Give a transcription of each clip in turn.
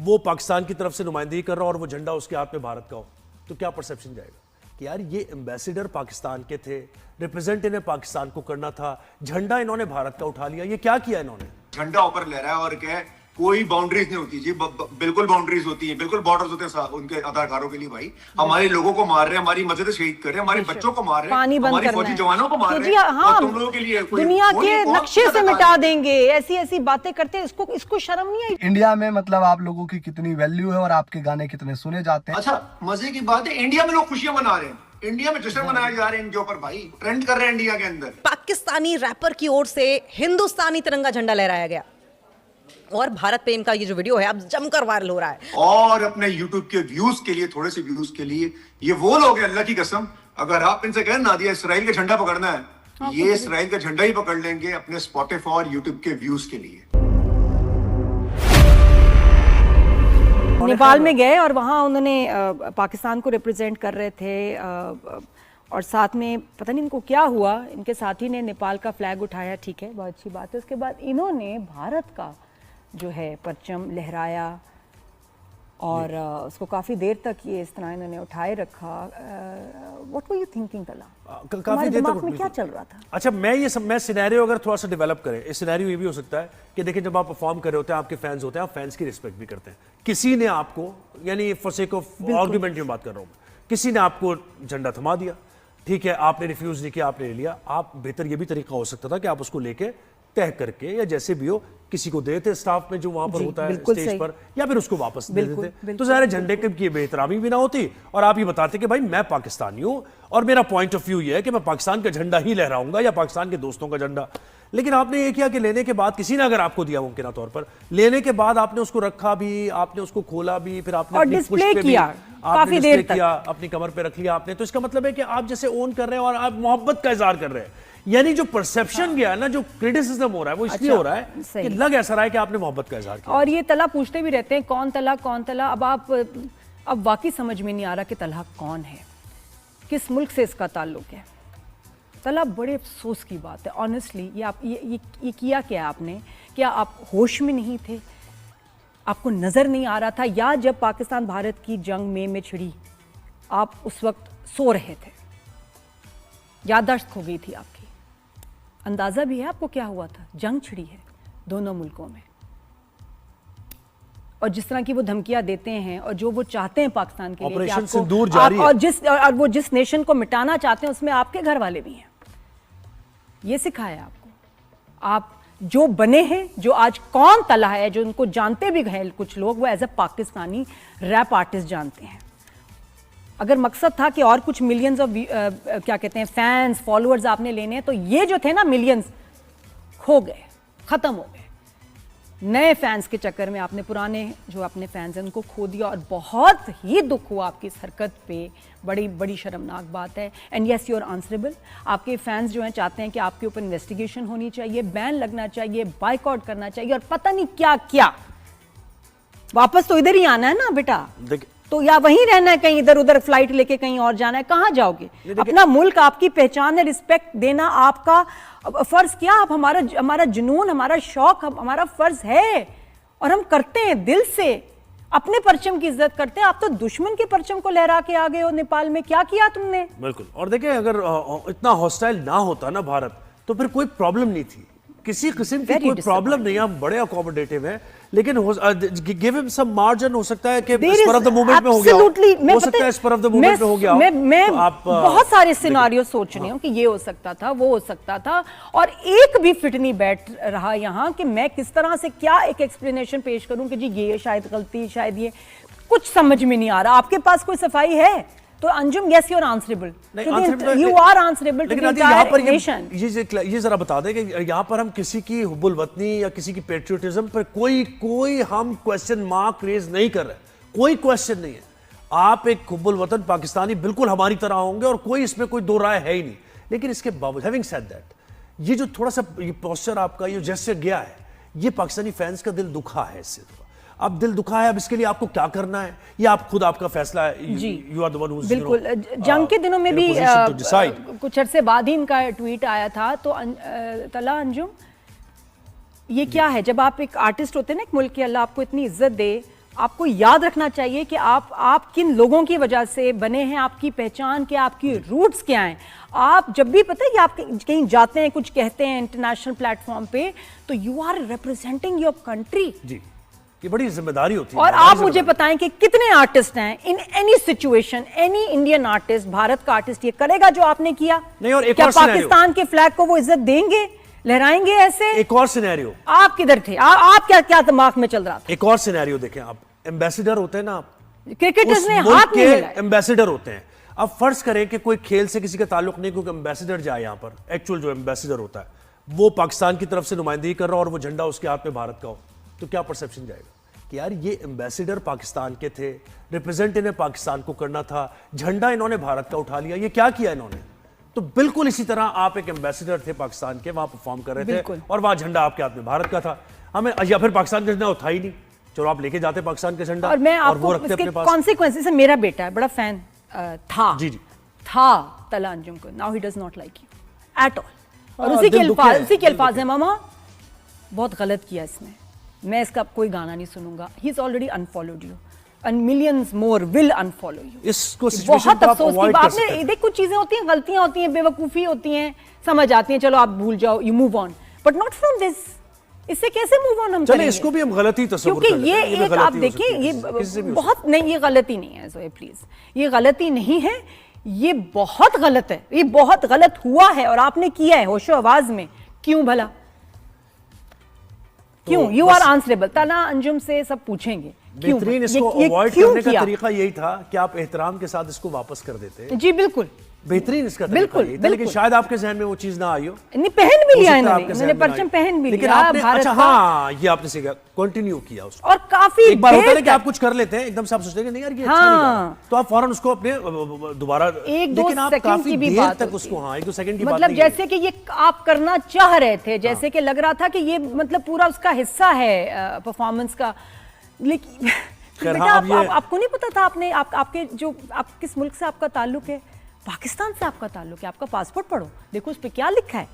वो पाकिस्तान की तरफ से नुमाइंदगी कर रहा हो और वो झंडा उसके हाथ में भारत का हो, तो क्या परसेप्शन जाएगा कि यार ये एम्बेसडर पाकिस्तान के थे, रिप्रेजेंट इन्हें पाकिस्तान को करना था, झंडा इन्होंने भारत का उठा लिया, ये क्या किया इन्होंने? झंडा ऊपर ले रहा है और क्या है, कोई बाउंड्रीज नहीं होती जी, बिल्कुल बाउंड्रीज होती है, बिल्कुल बॉर्डर्स होते हैं उनके अदाकारों के लिए। भाई हमारे लोगों को मार रहे हैं, हमारी मस्जिद शहीद कर रहे हैं, हमारे बच्चों को मार रहे हैं, हमारी फौजी जवानों को मार रहे हैं, और तुम लोगों के लिए दुनिया के नक्शे से मिटा देंगे, ऐसी ऐसी बातें करते हैं। इसको शर्म नहीं आई? इंडिया में मतलब आप लोगों की कितनी वैल्यू है और आपके गाने कितने सुने जाते हैं। अच्छा मजे की बात है, इंडिया में लोग खुशियां मना रहे हैं, इंडिया में जश्न मनाए जा रहे हैं इनके ऊपर, भाई ट्रेंड कर रहे हैं इंडिया के अंदर। पाकिस्तानी रैपर की ओर से हिंदुस्तानी तिरंगा झंडा लहराया गया और भारत प्रेम का ये जो वीडियो है अब जमकर वायरल हो रहा है। और अपने YouTube के व्यूज के लिए, थोड़े से व्यूज के लिए, ये वो लोग हैं, अल्लाह की कसम, अगर आप इनसे कहें ना दिया इसराइल का झंडा पकड़ना है, ये इसराइल का झंडा ही पकड़ लेंगे अपने स्पॉटिफाई और यूट्यूब के व्यूज के लिए। नेपाल में गए और वहाँ उन्होंने पाकिस्तान को रिप्रेजेंट कर रहे थे और साथ में पता नहीं इनको क्या हुआ, इनके साथी ने नेपाल का फ्लैग उठाया, ठीक है, बहुत अच्छी बात है। उसके बाद इन्होंने भारत का जो है परचम लहराया और उसको काफ़ी देर तक ये इस तरह इन्होंने उठाए रखा। व्हाट वर यू थिंकिंग तला? काफी देर दिमाग तक में क्या चल रहा था? अच्छा मैं सिनेरियो अगर थोड़ा सा डेवलप करें, इस सिनेरियो ये भी हो सकता है कि देखिए जब आप परफॉर्म कर रहे होते हैं, आपके फैंस होते हैं, आप फैंस की रिस्पेक्ट भी करते हैं। किसी ने आपको, यानी फॉर सेक ऑफ आर्गुमेंट की बात कर रहा हूँ, किसी ने आपको झंडा थमा दिया, ठीक है, आपने रिफ्यूज नहीं किया, आपने ले लिया। आप बेहतर ये भी तरीका हो सकता था कि आप उसको लेके तय करके या जैसे भी हो किसी को देते स्टाफ में जो वहां पर होता है स्टेज पर, या फिर उसको वापस दे देते, तो ज़ाहिर झंडे की बेहतरामी भी ना होती और आप ये बताते कि भाई मैं पाकिस्तानी हूं और मेरा पॉइंट ऑफ व्यू ये है कि मैं पाकिस्तान का झंडा ही लहराऊंगा या पाकिस्तान के दोस्तों का झंडा। लेकिन आपने ये किया कि लेने के बाद, किसी ने अगर आपको दिया मुमकिन तौर पर, लेने के बाद आपने उसको रखा भी, आपने उसको खोला भी, फिर आपने डिस्प्ले किया, काफी देर तक अपनी कमर पे रख लिया आपने। तो इसका मतलब है कि आप जैसे ओन कर रहे हैं और आप मोहब्बत का इजहार कर रहे हैं। यानी जो परसेप्शन गया है ना, जो क्रिटिसिज्म हो रहा है, वो इसलिए हो रहा है कि लग ऐसा रहा है कि आपने मोहब्बत का इजहार किया। और ये तला पूछते भी रहते हैं कौन तला कौन तला। अब वाकई समझ में नहीं आ रहा कि तला कौन है, किस मुल्क से इसका ताल्लुक है। तला बड़े अफसोस की बात है ऑनेस्टली। ये किया क्या आपने? क्या आप होश में नहीं थे? आपको नज़र नहीं आ रहा था? या जब पाकिस्तान भारत की जंग में छिड़ी आप उस वक्त सो रहे थे, याददाश्त खो गई थी आपकी? अंदाज़ा भी है आपको क्या हुआ था? जंग छिड़ी है दोनों मुल्कों में, और जिस तरह की वो धमकियां देते हैं और जो वो चाहते हैं पाकिस्तान के लिए कि आपको, और वो जिस नेशन को मिटाना चाहते हैं उसमें आपके घर वाले भी हैं। ये सिखाया आपको। आप जो बने हैं, जो आज कौन तला है, जो उनको जानते भी हैं कुछ लोग, वो as a Pakistani rap artist जानते हैं। अगर मकसद था कि और कुछ मिलियंस ऑफ क्या कहते हैं फैंस, फॉलोअर्स आपने लेने हैं, तो ये जो थे ना मिलियंस खो गए, ख़त्म हो गए। नए फैंस के चक्कर में आपने पुराने जो अपने फैंस हैं उनको खो दिया और बहुत ही दुख हुआ आपकी इस हरकत पे। बड़ी बड़ी शर्मनाक बात है। And yes you are answerable. आपके फैंस जो हैं चाहते हैं कि आपके ऊपर इन्वेस्टिगेशन होनी चाहिए, बैन लगना चाहिए, बाइकआउट करना चाहिए और पता नहीं क्या क्या। वापस तो इधर ही आना है ना बेटा, तो या वहीं रहना है, कहीं इधर उधर फ्लाइट लेके कहीं और जाना है? कहाँ जाओगे? अपना मुल्क आपकी पहचान है, रिस्पेक्ट देना आपका फर्ज। क्या आप हमारा जुनून, हमारा शौक, हमारा फर्ज है और हम करते हैं दिल से। अपने परचम की इज्जत करते हैं। आप तो दुश्मन के परचम को लहरा के आ गए हो नेपाल में। क्या किया तुमने? बिल्कुल। और देखिए अगर इतना हॉस्टाइल ना होता ना भारत, तो फिर कोई प्रॉब्लम नहीं थी, किसी किस्म की कोई प्रॉब्लम नहीं। हम बड़े अकोमोडेटिव हैं, लेकिन गिव हिम सम मार्जिन। हो सकता है कि स्पर ऑफ द मोमेंट में हो गया, हो सकता है स्पर ऑफ द मोमेंट में हो गया। मैं बहुत सारे सिनारियो सोच रही हूँ कि ये हो सकता था, वो हो सकता था, और एक भी फिट नहीं बैठ रहा यहाँ कि मैं किस तरह से क्या एक एक्सप्लेनेशन पेश करूँ कि जी ये शायद गलती, शायद ये कुछ समझ में नहीं आ रहा। आपके पास कोई सफाई है? तो Anjum yes you are answerable, you are answerable to the entire nation. ये जरा बता दें कि यहाँ पर हम किसी की हुब्बुल वतनी या किसी की पेट्रियोटिज्म पर कोई हम क्वेश्चन मार्क रेज नहीं कर रहे, कोई क्वेश्चन नहीं है। आप एक हुब्बुल वतन पाकिस्तानी बिल्कुल हमारी तरह होंगे और कोई इसमें कोई दो राय है ही नहीं। लेकिन इसके बावजूद हैविंग सेड दैट, ये जो थोड़ा सा ये पोस्चर आपका, ये जेस्चर गया है, ये पाकिस्तानी फैंस का दिल दुखा है इससे। अब दिल दुखा है, अब इसके लिए आपको क्या करना है ये आप खुद, आपका फैसला है। You are the one whose, बिल्कुल। जंग के दिनों में भी कुछ अरसे बाद ही इनका ट्वीट आया था। तो तला अंजुम, ये क्या है? जब आप एक आर्टिस्ट होते हैं ना एक मुल्क की, अल्लाह आपको इतनी इज्जत दे आपको याद रखना चाहिए कि आप किन लोगों की वजह से बने हैं, आपकी पहचान क्या, आपकी रूट्स क्या हैं। आप जब भी पता है कि आप कहीं जाते हैं, कुछ कहते हैं इंटरनेशनल प्लेटफॉर्म पे, तो you are representing your country. जी, ये बड़ी जिम्मेदारी होती है। और आप मुझे बताएं कि कितने आर्टिस्ट हैं in any situation, any Indian artist, Bharat का आर्टिस्ट ये करेगा जो आपने किया? नहीं। और एक क्या और पाकिस्तान के फ्लैग को वो इज्जत देंगे, लहराएंगे ऐसे? एक और सिनेरियो, आप किधर थे? आप क्या दिमाग में चल रहा था? एक और सिनेरियो देखें आप, एम्बेसडर होते हैं ना, आप क्रिकेटर्स ने हाथ नहीं मिलाया। एम्बेसडर होते हैं। अब फर्ज करें कि कोई खेल से किसी का ताल्लुक नहीं, क्योंकि एम्बेसडर जाए यहाँ पर, एक्चुअल जो एम्बेसडर होता है वो पाकिस्तान की तरफ से नुमाइंदगी कर रहा हो और वो झंडा उसके हाथ में भारत का हो, तो क्या परसेप्शन जाएगा कि यार ये एम्बेसडर पाकिस्तान के थे, रिप्रेजेंट इन्हें पाकिस्तान को करना था, झंडा इन्होंने भारत का उठा लिया, ये क्या किया इन्होंने? तो बिल्कुल इसी तरह आप एक एम्बेसडर थे पाकिस्तान के, वहां परफॉर्म कर रहे थे और वहां झंडा आपके हाथ में भारत का था। हमें या फिर पाकिस्तान का झंडा उठा ही नहीं, चलो आप लेके जाते पाकिस्तान का झंडा और मैं आपको वो रखते अपने पास। कॉन्सिक्वेंसेस से, मेरा बेटा है बड़ा फैन था, जी जी, था तला अंजुम को, now he does not like you at all. और उसी के अल्फाज है, मामा बहुत गलत किया इसने, मैं इसका कोई गाना नहीं सुनूंगा, he is already unfollowed you and millions more will unfollow you। इसको बहुत अफसोस की बात है। देख कुछ चीजें होती हैं, गलतियां होती हैं, बेवकूफी होती हैं, समझ आती हैं, चलो आप भूल जाओ, you move on, but not from this. इससे कैसे मूव ऑन हम करेंगे? इसको भी हम गलती तस्वीर, क्योंकि ये एक आप देखिए, ये बहुत नहीं, ये गलती नहीं है जोए, प्लीज, ये गलती नहीं है, ये बहुत गलत है, ये बहुत गलत हुआ है और आपने किया है होशो आवाज में। क्यों भला? क्यों? You are answerable. तला अंजुम से सब पूछेंगे बेहतरीन इसको अवॉइड करने का तरीका यही था कि आप एहतराम के साथ इसको वापस कर देते। जी बिल्कुल, बेहतरीन इसका बिल्कुल, लेकिन शायद आपके जहन में वो चीज ना आई हो। नहीं, पहन भी लिया इन्होंने परचम पहन भी लिया भारत का। हाँ, ये आपने सीखा, कंटिन्यू किया उसको। और काफी एक बार होता है कि आप कुछ कर लेते हैं, एकदम से आप सोचते हैं कि नहीं यार ये अच्छा नहीं लगा, तो आप फौरन उसको अपने दोबारा, लेकिन आप काफी देर तक उसको, हाँ, 1-2 सेकंड की बात मतलब जैसे कि ये आप करना चाह रहे थे, जैसे कि लग रहा था कि ये मतलब पूरा उसका हिस्सा है परफॉर्मेंस का। लेकिन बेटा आपको नहीं पता था, आपने आपके जो आप किस मुल्क से आपका ताल्लुक है? पाकिस्तान से आपका ताल्लुक है। आपका पासपोर्ट पढ़ो, देखो उस पे क्या लिखा है।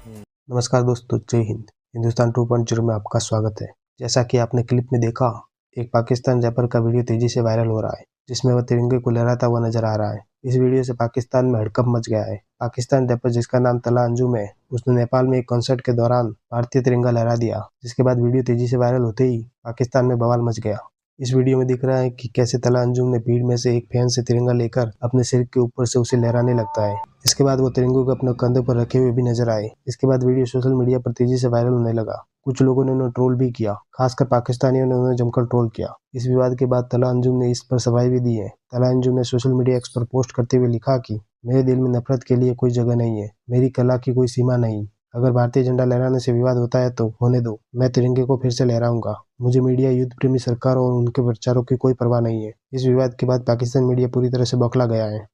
नमस्कार दोस्तों, जय हिंद। हिंदुस्तान 2.0 में आपका स्वागत है। जैसा कि आपने क्लिप में देखा, एक पाकिस्तान रैपर का वीडियो तेजी से वायरल हो रहा है, जिसमें वह तिरंगे को लहराता हुआ नजर आ रहा है। इस वीडियो से पाकिस्तान में हड़कंप मच गया है। पाकिस्तान रैपर, जिसका नाम तला अंजुम है, उसने नेपाल में एक कॉन्सर्ट के दौरान भारतीय तिरंगा लहरा दिया, जिसके बाद वीडियो तेजी से वायरल होते ही पाकिस्तान में बवाल मच गया। इस वीडियो में दिख रहा है कि कैसे तला अंजुम ने भीड़ में से एक फैन से तिरंगा लेकर अपने सिर के ऊपर से उसे लहराने लगता है। इसके बाद वो तिरंगे को अपने कंधे पर रखे हुए भी नजर आए। इसके बाद वीडियो सोशल मीडिया पर तेजी से वायरल होने लगा। कुछ लोगों ने उन्हें ट्रोल भी किया, खासकर पाकिस्तानियों ने उन्हें जमकर ट्रोल किया। इस विवाद के बाद तला अंजुम ने इस पर सफाई भी दी है। तला अंजुम ने सोशल मीडिया एक्स पर पोस्ट करते हुए लिखा कि मेरे दिल में नफरत के लिए कोई जगह नहीं है, मेरी कला की कोई सीमा नहीं। अगर भारतीय झंडा लहराने से विवाद होता है तो होने दो, मैं तिरंगे को फिर से लहराऊंगा। मुझे मीडिया, युद्ध प्रेमी सरकार और उनके प्रचारों की कोई परवाह नहीं है। इस विवाद के बाद पाकिस्तान मीडिया पूरी तरह से बौखला गया है।